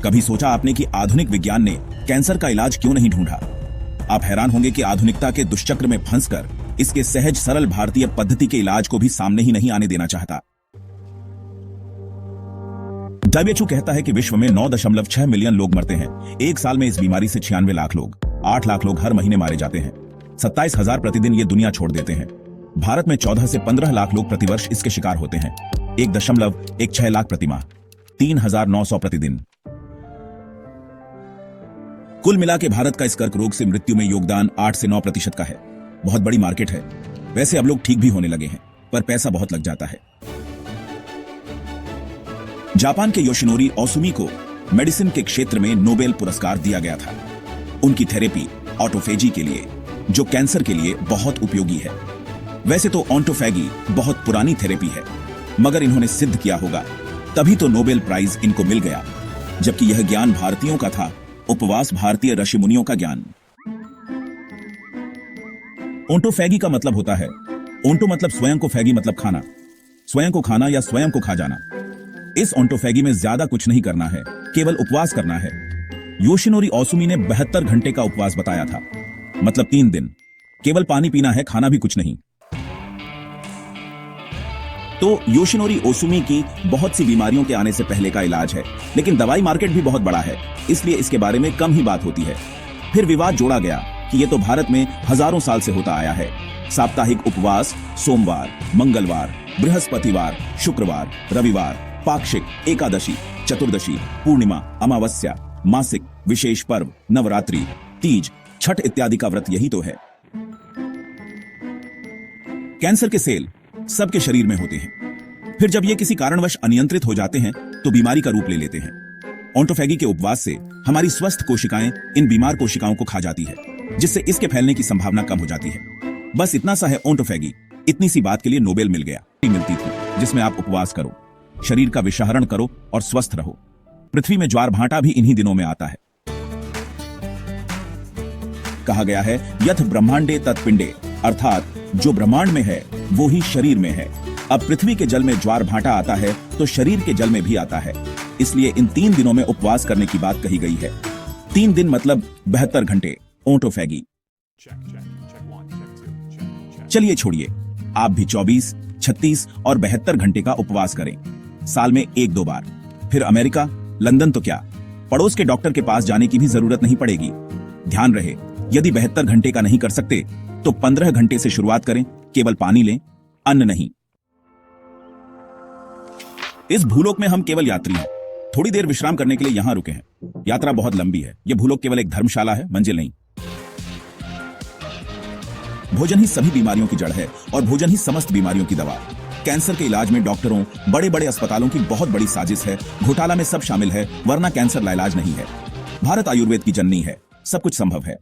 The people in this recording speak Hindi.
कभी सोचा आपने कि आधुनिक विज्ञान ने कैंसर का इलाज क्यों नहीं ढूंढा? आप हैरान होंगे कि आधुनिकता के दुष्चक्र में फंसकर इसके सहज सरल भारतीय पद्धति के इलाज को भी सामने ही नहीं आने देना चाहता। WHO कहता है कि विश्व में 9.6 मिलियन लोग मरते हैं। एक साल में इस बीमारी से 96 लाख लोग, 8 लाख लोग हर महीने मारे जाते हैं। 27,000 प्रतिदिन ये दुनिया छोड़ देते हैं। भारत में 14 से 15 लाख लोग प्रतिवर्ष इसके शिकार होते हैं। 1.16 लाख प्रतिमाह, 3,900 प्रतिदिन। कुल मिला के भारत का इस कर्क रोग से मृत्यु में योगदान 8 से 9% का है। बहुत बड़ी मार्केट है। वैसे अब लोग ठीक भी होने लगे हैं, पर पैसा बहुत लग जाता है। जापान के योशिनोरी ओसुमी को मेडिसिन के क्षेत्र में नोबेल पुरस्कार दिया गया था उनकी थेरेपी ऑटोफेजी के लिए, जो कैंसर के लिए बहुत उपयोगी है। वैसे तो ऑटोफेगी बहुत पुरानी थेरेपी है, मगर इन्होंने सिद्ध किया होगा, तभी तो नोबेल प्राइज इनको मिल गया। जबकि यह ज्ञान भारतीयों का था, उपवास भारतीय ऋषि मुनियों का ज्ञान। ऑटोफेगी का मतलब होता है, ओंटो मतलब स्वयं को, फैगी मतलब खाना, स्वयं को खाना या स्वयं को खा जाना। इस ऑटोफेगी में ज्यादा कुछ नहीं करना है, केवल उपवास करना है। योशिनोरी ओसुमी ने 72 घंटे का उपवास बताया था, मतलब 3 दिन। केवल पानी पीना है, खाना भी कुछ नहीं। तो योशिनोरी ओसुमी की बहुत सी बीमारियों के आने से पहले का इलाज है, लेकिन दवाई मार्केट भी बहुत बड़ा है, इसलिए इसके बारे में कम ही बात होती है। फिर विवाद जोड़ा गया कि यह तो भारत में हजारों साल से होता आया है। साप्ताहिक उपवास सोमवार, मंगलवार, बृहस्पतिवार, शुक्रवार, रविवार, पाक्षिक, एकादशी, चतुर्दशी, पूर्णिमा, अमावस्या, मासिक, विशेष पर्व, नवरात्रि, तीज, छठ इत्यादि का व्रत यही तो है। कैंसर के सेल सबके शरीर में होते हैं। फिर जब ये किसी कारणवश अनियंत्रित हो जाते हैं तो बीमारी का रूप ले लेते हैं। ऑटोफेगी के उपवास से हमारी स्वस्थ कोशिकाएं इन बीमार कोशिकाओं को खा जाती है, जिससे इसके फैलने की संभावना कम हो जाती है। बस इतना सा है ऑटोफेगी। इतनी सी बात के लिए नोबेल मिल गया। मिलती थी जिसमें आप उपवास करो, शरीर का विषहरण करो और स्वस्थ रहो। पृथ्वी में ज्वार भाटा भी इन्हीं दिनों में आता है। कहा गया है यथ ब्रह्मांडे तत्पिंडे, अर्थात जो ब्रह्मांड में है वो ही शरीर में है। अब पृथ्वी के जल में ज्वार भाटा आता है तो शरीर के जल में भी आता है, इसलिए इन 3 दिनों में उपवास करने की बात कही गई है। 3 दिन मतलब 72 घंटे ऑटोफेगी। चलिए छोड़िए, आप भी 24, 36 और 72 घंटे का उपवास करें, साल में 1-2 बार। फिर अमेरिका, लंदन तो क्या, पड़ोस के डॉक्टर के पास जाने की भी जरूरत नहीं पड़ेगी। ध्यान रहे, यदि 72 घंटे का नहीं कर सकते तो 15 घंटे से शुरुआत करें। केवल पानी लें, अन्न नहीं। इस भूलोक में हम केवल यात्री हैं, थोड़ी देर विश्राम करने के लिए यहां रुके हैं। यात्रा बहुत लंबी है। यह भूलोक केवल एक धर्मशाला है, मंजिल नहीं। भोजन ही सभी बीमारियों की जड़ है और भोजन ही समस्त बीमारियों की दवा। कैंसर के इलाज में डॉक्टरों, बड़े बड़े अस्पतालों की बहुत बड़ी साजिश है। घोटाला में सब शामिल है, वरना कैंसर लाइलाज नहीं है। भारत आयुर्वेद की जननी है, सब कुछ संभव है।